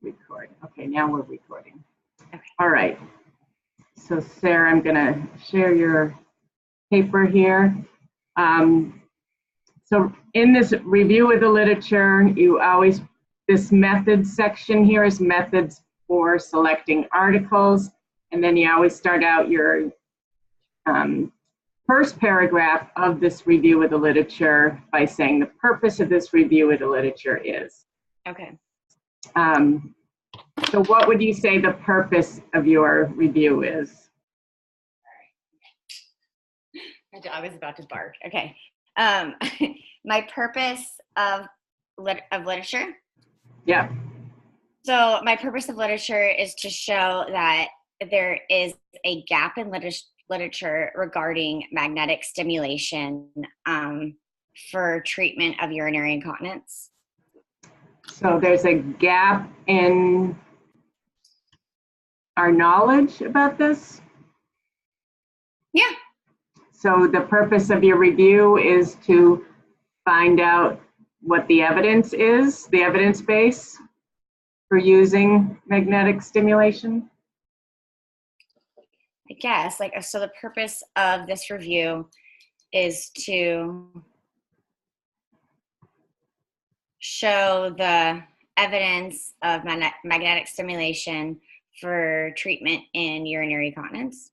Record. Okay, now we're recording. Okay. All right. So Sarah, I'm going to share your paper here. So in this review of the literature, you always, this methods section here is methods for selecting articles. And then you always start out your first paragraph of this review of the literature by saying the purpose of this review of the literature is. Okay. So what would you say the purpose of your review is? I was about to bark. Okay. My purpose of literature. Yeah. So my purpose of literature is to show that there is a gap in literature regarding magnetic stimulation for treatment of urinary incontinence. So there's a gap in our knowledge about this? Yeah. So the purpose of your review is to find out what the evidence is, the evidence base for using magnetic stimulation? I guess, so the purpose of this review is to show the evidence of magnetic stimulation for treatment in urinary incontinence.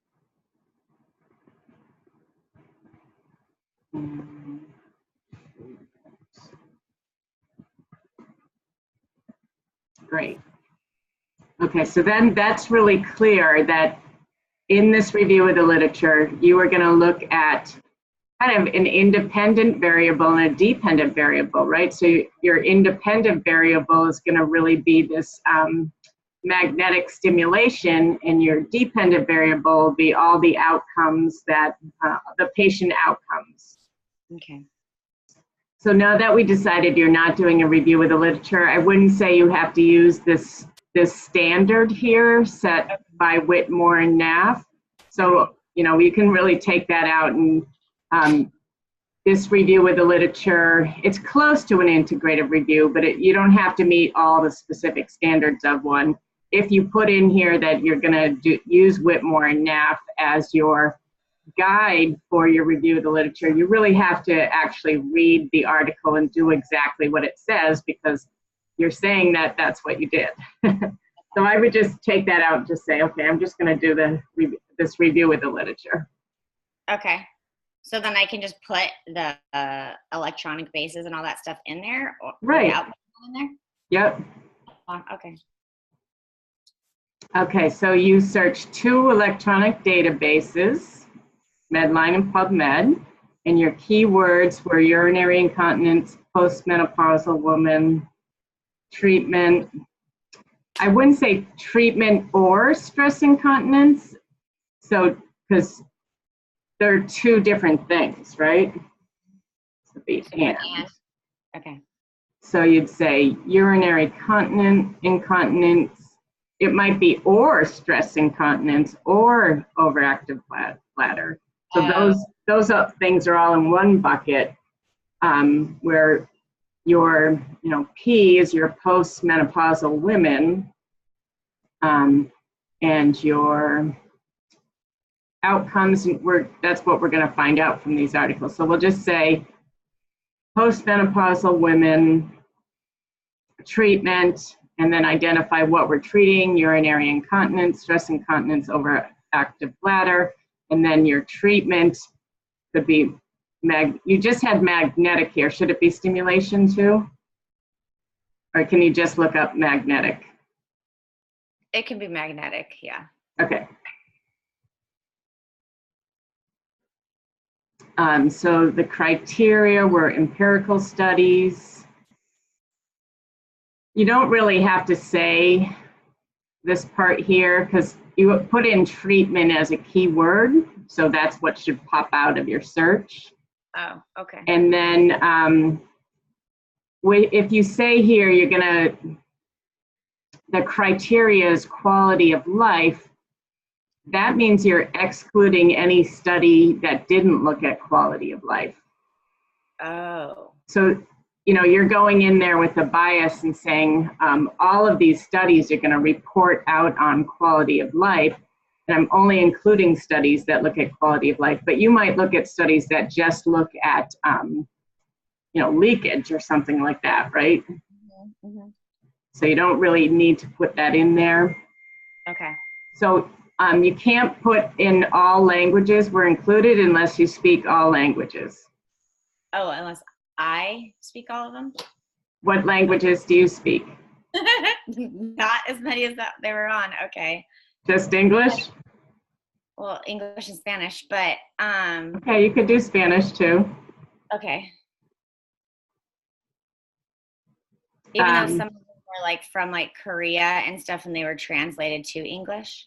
Great. Okay, so then that's really clear that in this review of the literature, you are going to look at kind of an independent variable and a dependent variable, right? So your independent variable is going to really be this magnetic stimulation, and your dependent variable will be all the outcomes that, the patient outcomes. Okay. So now that we decided you're not doing a review of the literature, I wouldn't say you have to use this standard here set by Whitmore and Naff. So, you know, you can really take that out, and this review of the literature, it's close to an integrative review, but you don't have to meet all the specific standards of one. If you put in here that you're going to use Whitmore and Naff as your guide for your review of the literature, you really have to actually read the article and do exactly what it says, because you're saying that that's what you did. So I would just take that out and just say, okay, I'm just going to do this review of the literature. Okay. So then I can just put the electronic bases and all that stuff in there? Or right. In there? Yep. Okay. Okay, so you search 2 electronic databases, Medline and PubMed, and your keywords were urinary incontinence, postmenopausal woman, treatment. I wouldn't say treatment or stress incontinence, so because they're 2 different things, right? So Okay. So you'd say urinary incontinence. It might be or stress incontinence or overactive bladder. So those things are all in one bucket, where your P is your postmenopausal women, and your outcomes, that's what we're going to find out from these articles. So we'll just say postmenopausal women treatment, and then identify what we're treating: urinary incontinence, stress incontinence, overactive bladder, and then your treatment could be you just had magnetic here. Should it be stimulation too? Or can you just look up magnetic? It can be magnetic, yeah. Okay. So the criteria were empirical studies. You don't really have to say this part here, because you put in treatment as a keyword, so that's what should pop out of your search. Oh, okay. And then if you say here the criteria is quality of life, that means you're excluding any study that didn't look at quality of life. Oh. So you know, you're going in there with a bias and saying, all of these studies are going to report out on quality of life. And I'm only including studies that look at quality of life, but you might look at studies that just look at, you know, leakage or something like that, right? Mm-hmm. So you don't really need to put that in there. Okay. So you can't put in all languages were included unless you speak all languages. Oh, unless I speak all of them? What languages do you speak? Not as many as that they were on. Okay. Just English? Well, English and Spanish, but Okay, you could do Spanish too. okay. Even though some of them were like from like Korea and stuff and they were translated to English.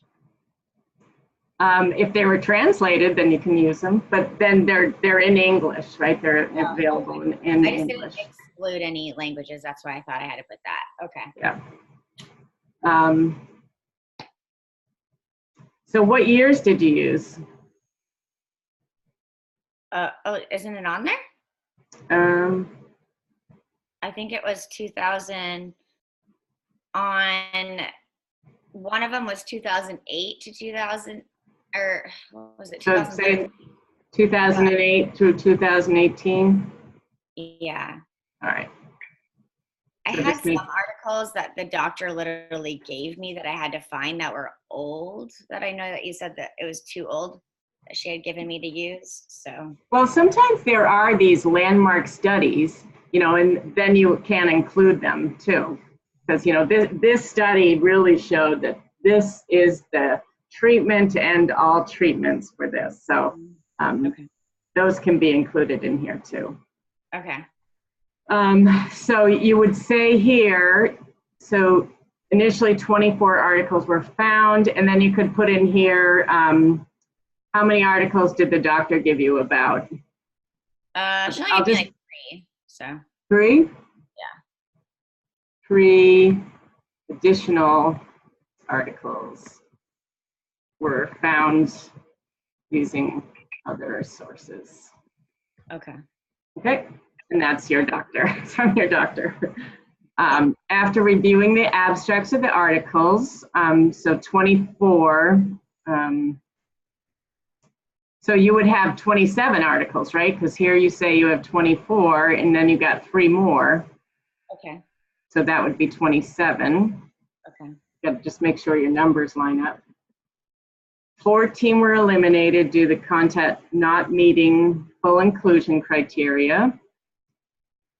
If they were translated, then you can use them, but then they're in English, right? They're available in I just English. didn't exclude any languages. That's why I thought I had to put that. Okay. Yeah. So what years did you use? Oh, isn't it on there? I think it was 2000 on one of them was 2008 to 2000 or what was it? So say 2008 through 2018. Yeah. All right. I So had just some articles that the doctor literally gave me that I had to find that were old, that I know that you said that it was too old that she had given me to use. So, well, sometimes there are these landmark studies, you know, and then you can include them too. Because, you know, this study really showed that this is the treatment to end all treatments for this. So okay. Those can be included in here too. Okay. So you would say here, so initially 24 articles were found, and then you could put in here, how many articles did the doctor give you about? She only gave me like 3, so. 3? Yeah. 3 additional articles were found using other sources. Okay. Okay, and that's your doctor, from your doctor. After reviewing the abstracts of the articles, so 24, so you would have 27 articles, right? Because here you say you have 24, and then you got 3 more. Okay. So that would be 27. Okay. You got to just make sure your numbers line up. 14 were eliminated due to content not meeting full inclusion criteria.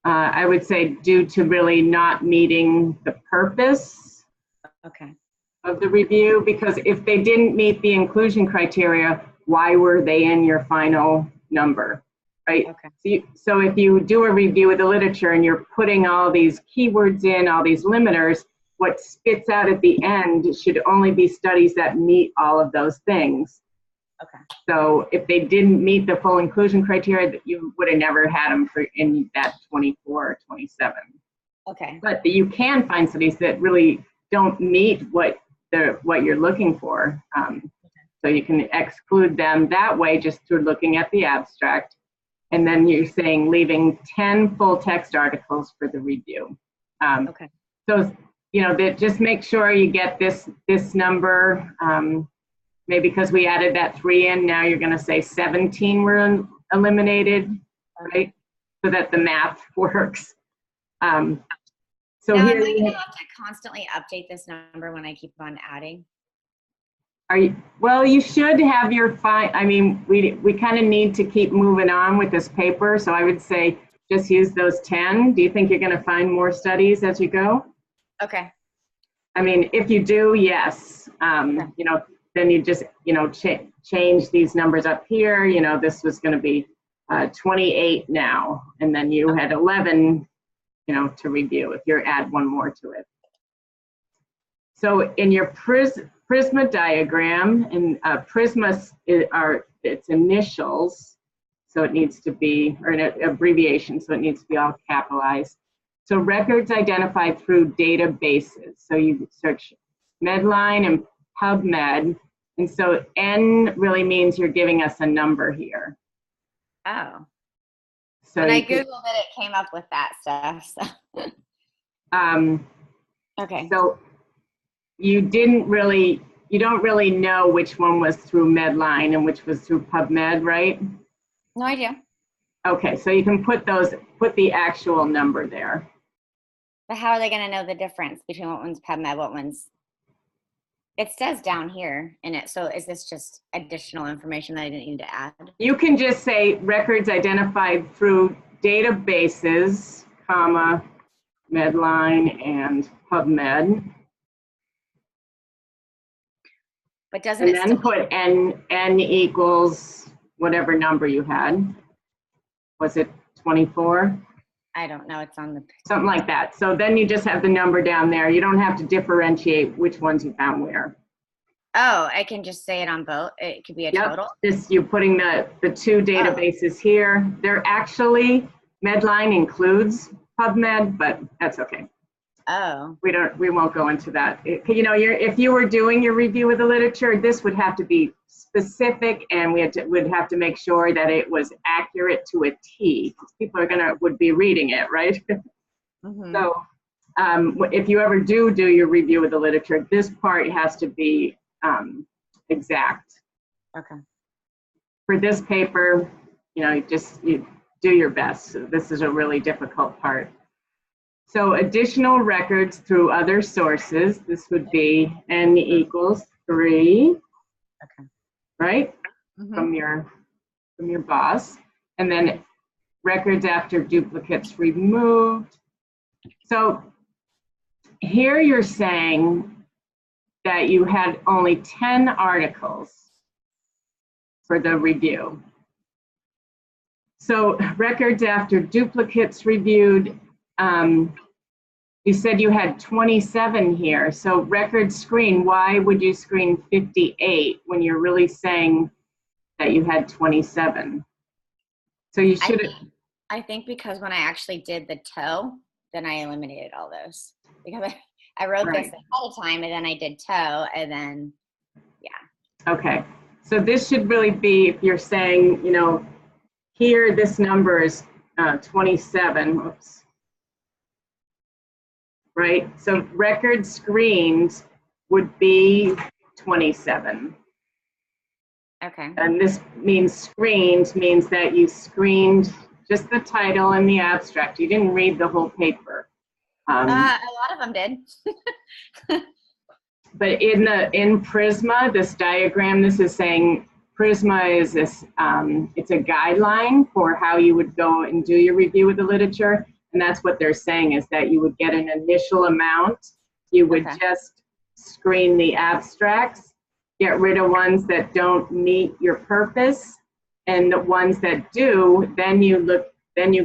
I would say due to really not meeting the purpose of the review, because if they didn't meet the inclusion criteria, why were they in your final number, right? Okay. So if you do a review of the literature and you're putting all these keywords in, all these limiters, what spits out at the end should only be studies that meet all of those things. Okay. So if they didn't meet the full inclusion criteria, you would have never had them for in that 24 or 27. Okay. But you can find studies that really don't meet what you're looking for. So you can exclude them that way just through looking at the abstract. And then you're saying leaving 10 full text articles for the review. Okay. So, you know, just make sure you get this number. Maybe because we added that 3 in, now you're going to say 17 were eliminated, right? So that the math works. So now, here, am I going to have to constantly update this number when I keep on adding? Well, you should have your I mean, we kind of need to keep moving on with this paper. So I would say just use those 10. Do you think you're going to find more studies as you go? Okay. I mean, if you do, yes. You know, then you just, you know, change these numbers up here. You know, this was going to be 28 now, and then you had 11, you know, to review if you add 1 more to it. So in your Prisma diagram, and Prisma are its initials, so it needs to be, or an abbreviation, so it needs to be all capitalized. So records identified through databases. So you search Medline and PubMed, and so N really means you're giving us a number here. Oh. So when I you could, Googled it, it came up with that stuff. So. um, Okay. so you don't really know which one was through Medline and which was through PubMed, right? No idea. Okay, so you can put the actual number there. But how are they going to know the difference between what one's PubMed, what one's? It says down here in it. So is this just additional information that I didn't need to add? You can just say records identified through databases, comma, Medline and PubMed. But doesn't And it then still? put n equals whatever number you had. Was it 24? I don't know. It's on the. Something like that. So then you just have the number down there. You don't have to differentiate which ones you found where. Oh, I can just say it on both. It could be a total. Just you're putting the two databases here. They're actually, Medline includes PubMed, but that's okay. Oh. We won't go into that. If you were doing your review of the literature, this would have to be specific, and would have to make sure that it was accurate to a T. People would be reading it, right? Mm-hmm. So if you ever do your review of the literature, this part has to be exact. Okay. For this paper, you do your best. So this is a really difficult part. So additional records through other sources, this would be n equals 3, Okay. right? Mm-hmm. From your boss. And then records after duplicates removed. So here you're saying that you had only 10 articles for the review. So records after duplicates reviewed, you said you had 27 here. So record screen, why would you screen 58 when you're really saying that you had 27? So you should have. I think because when I actually did the toe, then I eliminated all those. Because I wrote this ahead of time, and then I did toe, and then, yeah. Okay. So this should really be, if you're saying, here this number is 27. Oops. Right? So record screens would be 27. Okay. And this means that you screened just the title and the abstract. You didn't read the whole paper. A lot of them did. But in Prisma, this diagram, this is saying Prisma is this, it's a guideline for how you would go and do your review of the literature. And that's what they're saying, is that you would get an initial amount. You would just screen the abstracts, get rid of ones that don't meet your purpose, and the ones that do, then you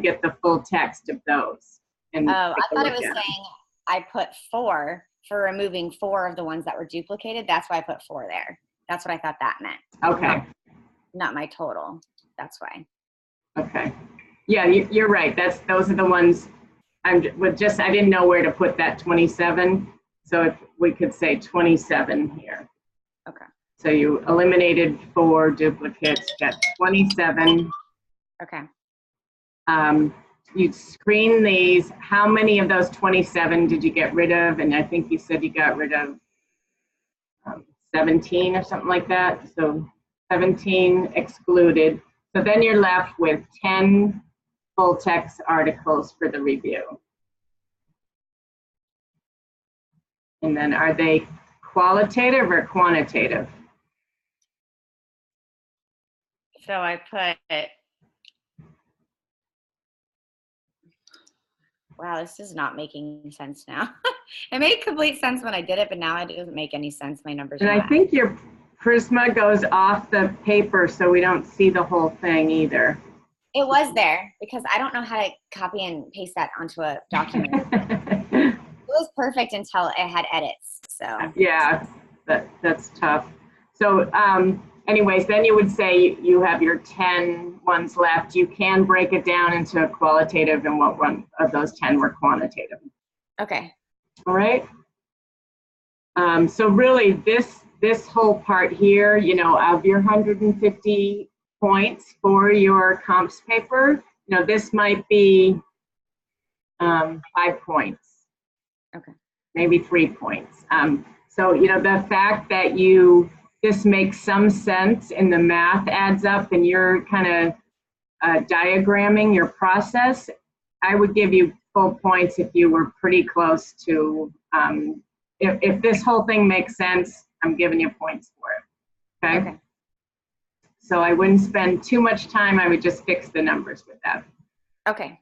get the full text of those. And I thought it was saying I put 4 for removing 4 of the ones that were duplicated. That's why I put 4 there. That's what I thought that meant. Okay. Not my total. That's why. Okay. Yeah, you're right. Those are the ones. I didn't know where to put that 27. So if we could say 27 here. Okay. So you eliminated 4 duplicates, got 27. Okay. You'd screen these. How many of those 27 did you get rid of? And I think you said you got rid of 17 or something like that. So 17 excluded. So then you're left with 10 full text articles for the review. And then are they qualitative or quantitative? So I put, wow, this is not making sense now. It made complete sense when I did it, but now it doesn't make any sense. My numbers And are I not. think your Prisma goes off the paper, so we don't see the whole thing either. It was there because I don't know how to copy and paste that onto a document. It was perfect until it had edits. So yeah, that's tough. So anyways, then you would say you have your 10 ones left. You can break it down into a qualitative and what one of those 10 were quantitative. okay. All right. So really this whole part here, of your 150 points for your comps paper, this might be 5 points. Okay. Maybe 3 points. So, the fact that this makes some sense and the math adds up and you're kind of diagramming your process, I would give you full points if you were pretty close to, if this whole thing makes sense, I'm giving you points for it. Okay? Okay. So I wouldn't spend too much time. I would just fix the numbers with that. Okay.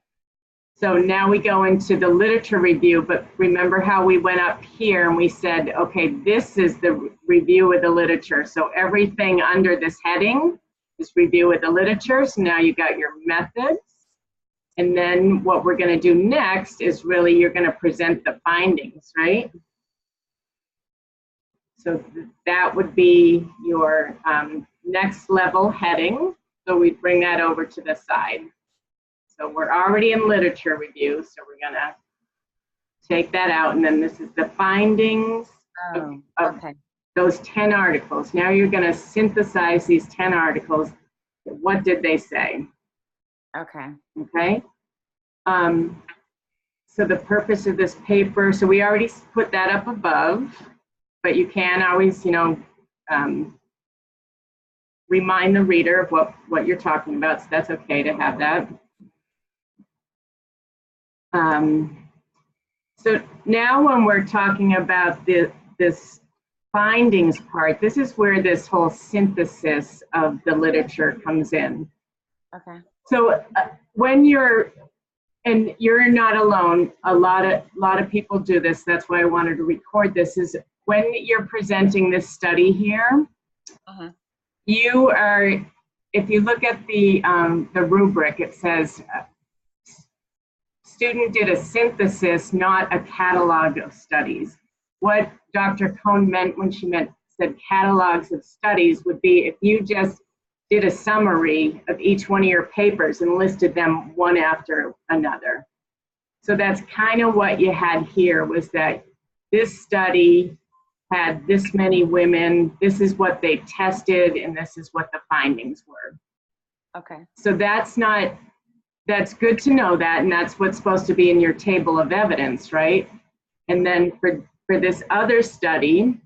So now we go into the literature review, but remember how we went up here and we said, okay, this is the review of the literature. So everything under this heading is review of the literature. So now you got your methods. And then what we're going to do next is really you're going to present the findings, right? So that would be your next level heading. So we bring that over to the side. So we're already in literature review, so we're gonna take that out, and then this is the findings of Okay. those 10 articles. Now you're gonna synthesize these 10 articles. What did they say? Okay. Okay. So the purpose of this paper, so we already put that up above, but you can always, remind the reader of what you're talking about, so that's okay to have that. So now when we're talking about this findings part, this is where this whole synthesis of the literature comes in. Okay. So when you're not alone, a lot of people do this, that's why I wanted to record this, is when you're presenting this study here, you are, if you look at the rubric, it says, student did a synthesis, not a catalog of studies. What Dr. Cohn meant when she said catalogs of studies would be if you just did a summary of each one of your papers and listed them one after another. So that's kind of what you had here, was that this study had this many women, this is what they tested, and this is what the findings were. Okay. So that's good to know that, and that's what's supposed to be in your table of evidence, right? And then for this other study,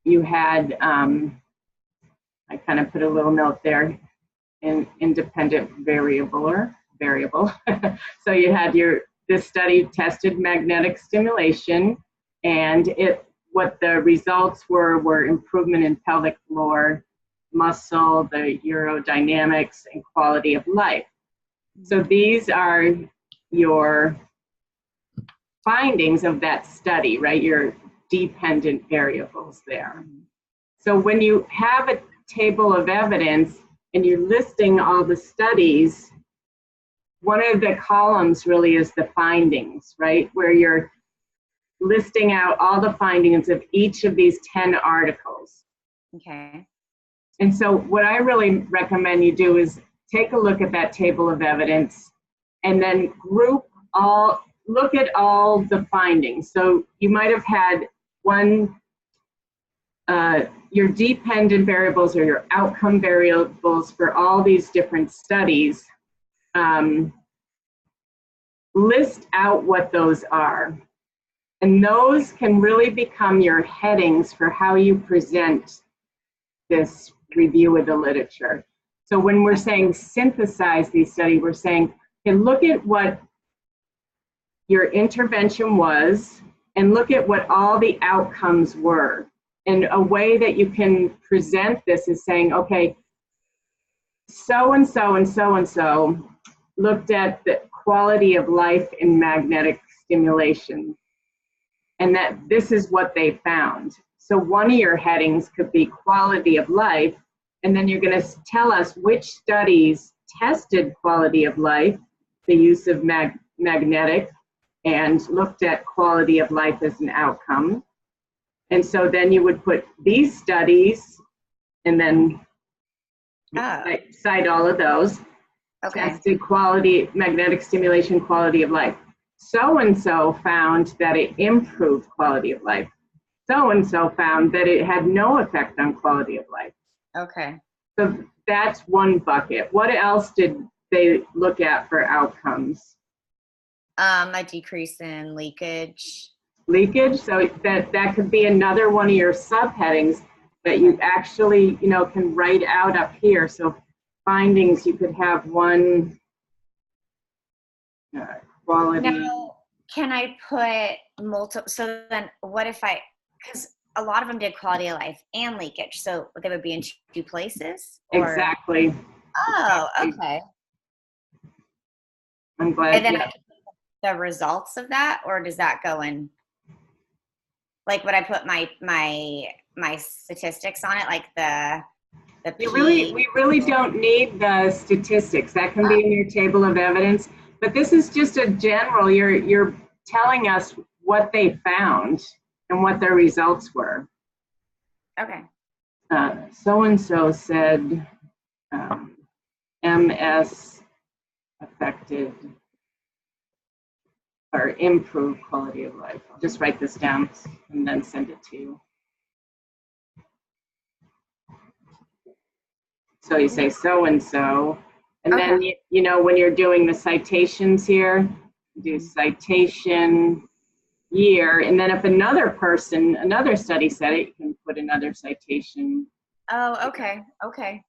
you had, I kind of put a little note there, an independent variable. So you had this study tested magnetic stimulation, and what the results were improvement in pelvic floor, muscle, the urodynamics, and quality of life. So these are your findings of that study, right? Your dependent variables there. So when you have a table of evidence and you're listing all the studies, one of the columns really is the findings, right? Where you're listing out all the findings of each of these 10 articles. Okay. And so what I really recommend you do is take a look at that table of evidence and then look at all the findings. So you might have had your dependent variables or your outcome variables for all these different studies. List out what those are. And those can really become your headings for how you present this review of the literature. So when we're saying synthesize these studies, we're saying, okay, look at what your intervention was and look at what all the outcomes were. And a way that you can present this is saying, okay, so-and-so and so-and-so looked at the quality of life in magnetic stimulation, and that this is what they found. So one of your headings could be quality of life, and then you're going to tell us which studies tested quality of life, the use of magnetic, and looked at quality of life as an outcome. And so then you would put these studies and then cite all of those. Okay. Tested magnetic stimulation, quality of life. So-and-so found that it improved quality of life. So-and-so found that it had no effect on quality of life. Okay. So that's one bucket. What else did they look at for outcomes? A decrease in leakage. Leakage, so that could be another one of your subheadings that you actually, can write out up here. So findings, you could have one, quality. Now, can I put multiple? So then, what if because a lot of them did quality of life and leakage, so they would be in two places. Or? Exactly. Oh, okay. I'm glad. And then I can put the results of that, or does that go in? Like, would I put my statistics on it, like the P? We really don't need the statistics. That can be in your table of evidence. But this is just a general. You're telling us what they found and what their results were. Okay. So and so said MS affected or improved quality of life. I'll just write this down and then send it to you. So you say so and so, and then when you're doing the citations here, do citation year, and then if another study said it, you can put another citation. Oh, okay. Okay.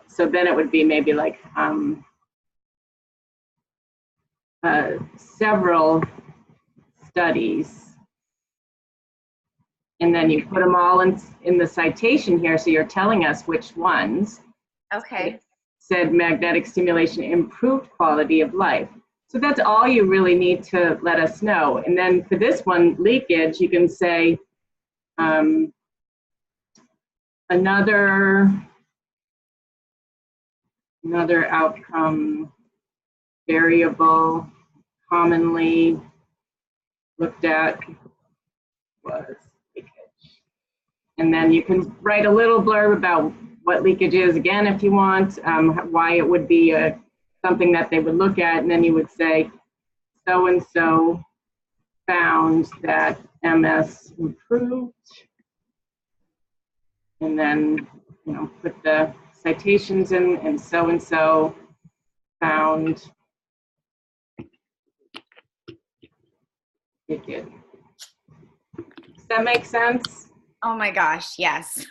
So then it would be maybe like several studies, and then you put them all in the citation here, so you're telling us which ones. Okay. Said magnetic stimulation improved quality of life. So that's all you really need to let us know. And then for this one, leakage, you can say another outcome variable commonly looked at was leakage. And then you can write a little blurb about what leakage is again if you want, why it would be something that they would look at, and then you would say so-and-so found that MS improved, and then put the citations in, and so-and-so found it did. Does that make sense? Oh my gosh, yes.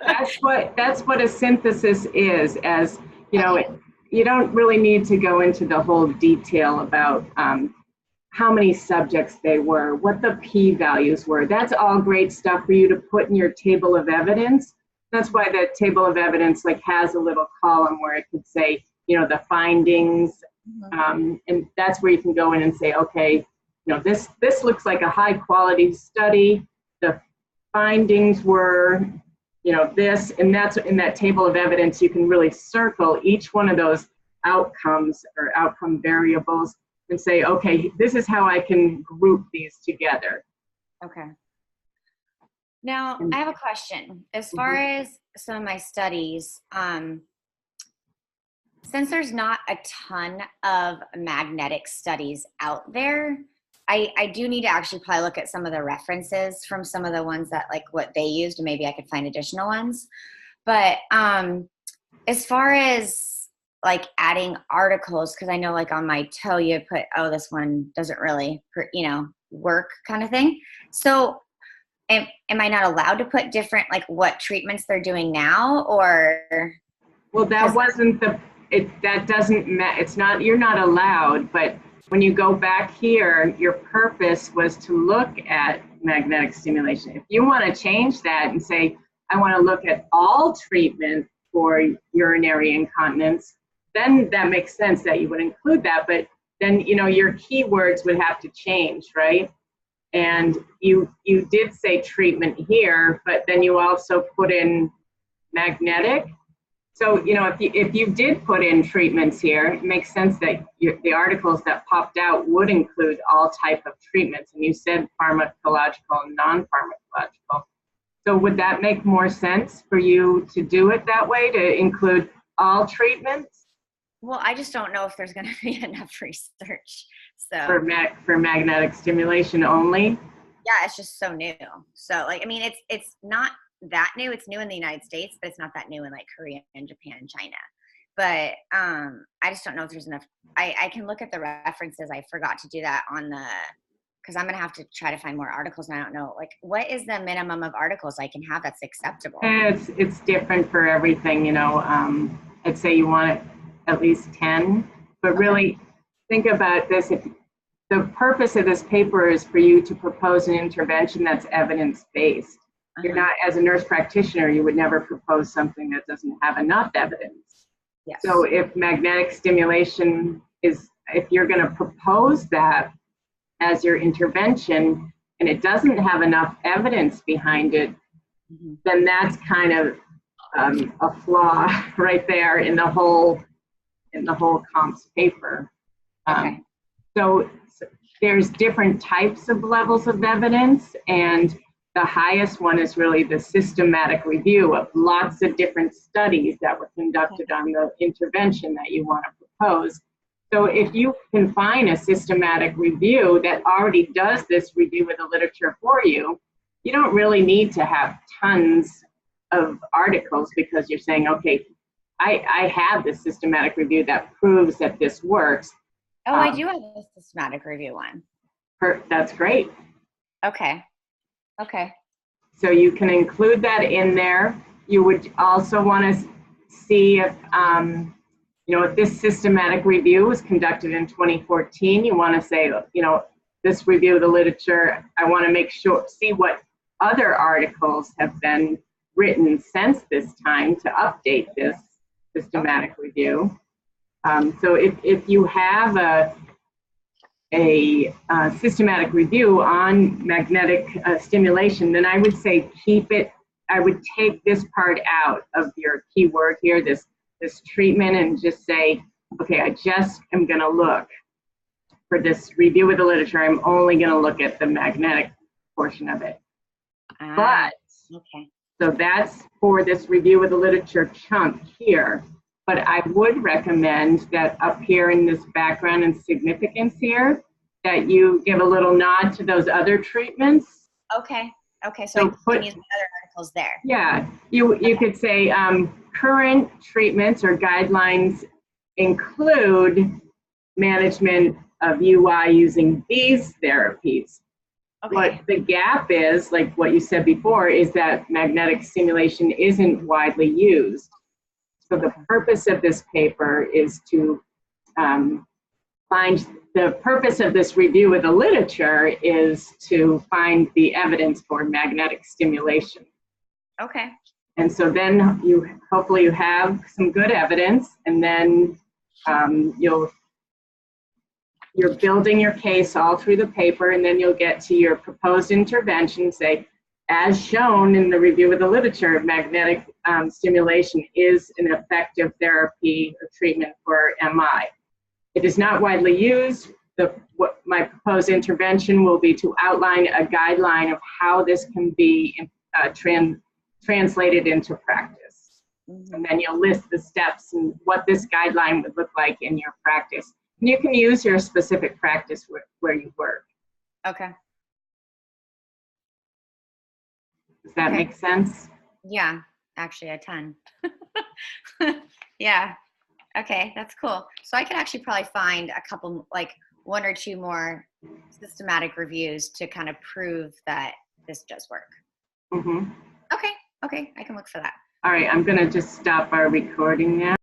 That's what a synthesis is. As you know, you don't really need to go into the whole detail about how many subjects they were, what the p-values were. That's all great stuff for you to put in your table of evidence. That's why the table of evidence has a little column where it could say, the findings, and that's where you can go in and say, okay, this looks like a high quality study. The findings were this, and that's in that table of evidence. You can really circle each one of those outcomes or outcome variables and say, okay, this is how I can group these together. Okay. Now, I have a question. As far as some of my studies, since there's not a ton of magnetic studies out there, I do need to actually probably look at some of the references from some of the ones that what they used, and maybe I could find additional ones. But as far as adding articles, because I know on my toe you put, oh, this one doesn't really work kind of thing. So am I not allowed to put different what treatments they're doing now, or? Well, that wasn't that doesn't it's not, you're not allowed, but when you go back here, your purpose was to look at magnetic stimulation. If you want to change that and say, I want to look at all treatment for urinary incontinence, then that makes sense that you would include that. But then, your keywords would have to change, right? And you did say treatment here, but then you also put in magnetic. So, if you did put in treatments here, it makes sense that the articles that popped out would include all type of treatments. And you said pharmacological and non-pharmacological. So would that make more sense for you to do it that way, to include all treatments? Well, I just don't know if there's going to be enough research. So for magnetic stimulation only? Yeah, it's just so new. So it's not that new. It's new in the United States, but it's not that new in Korea and Japan and China. but I just don't know if there's enough. I can look at the references. I forgot to do that on the, because I'm gonna have to try to find more articles, and I don't know, like, what is the minimum of articles I can have that's acceptable? It's different for everything, you know. I'd say you want at least 10, but really think about this. If the purpose of this paper is for you to propose an intervention that's evidence-based. You're not, as a nurse practitioner, you would never propose something that doesn't have enough evidence. Yes. So if magnetic stimulation is, if you're going to propose that as your intervention and it doesn't have enough evidence behind it, then that's kind of a flaw right there in the whole comps paper. Okay. So there's different types of levels of evidence, and the highest one is really the systematic review of lots of different studies that were conducted on the intervention that you want to propose. So if you can find a systematic review that already does this review of the literature for you, you don't really need to have tons of articles, because you're saying, okay, I have this systematic review that proves that this works. Oh, I do have a systematic review one. That's great. Okay. Okay. So you can include that in there. You would also want to see if, if this systematic review was conducted in 2014, you want to say, this review of the literature, I want to make sure, see what other articles have been written since this time to update this systematic review. So if you have a systematic review on magnetic stimulation, then I would say keep it. I would take this part out of your keyword here, this treatment, and just say, okay, I just am going to look for this review of the literature. I'm only going to look at the magnetic portion of it. But okay. So that's for this review of the literature chunk here. But I would recommend that up here in this background and significance here, that you give a little nod to those other treatments. Okay. Okay. So I can use the other articles there. Yeah. You could say current treatments or guidelines include management of UI using these therapies. Okay. What the gap is, like what you said before, is that magnetic stimulation isn't widely used. So the purpose of this paper is to the purpose of this review of the literature is to find the evidence for magnetic stimulation. Okay. And so then hopefully you have some good evidence, and then you're building your case all through the paper, and then you'll get to your proposed intervention, say, as shown in the review of the literature, magnetic stimulation is an effective therapy or treatment for MI. It is not widely used. What my proposed intervention will be to outline a guideline of how this can be translated into practice. And then you'll list the steps and what this guideline would look like in your practice. And you can use your specific practice where you work. Okay. Does that make sense? Yeah, actually a ton. Yeah. Okay, that's cool. So I could actually probably find a couple, like one or two more systematic reviews to kind of prove that this does work. Mm-hmm. Okay, I can look for that. All right, I'm going to just stop our recording now.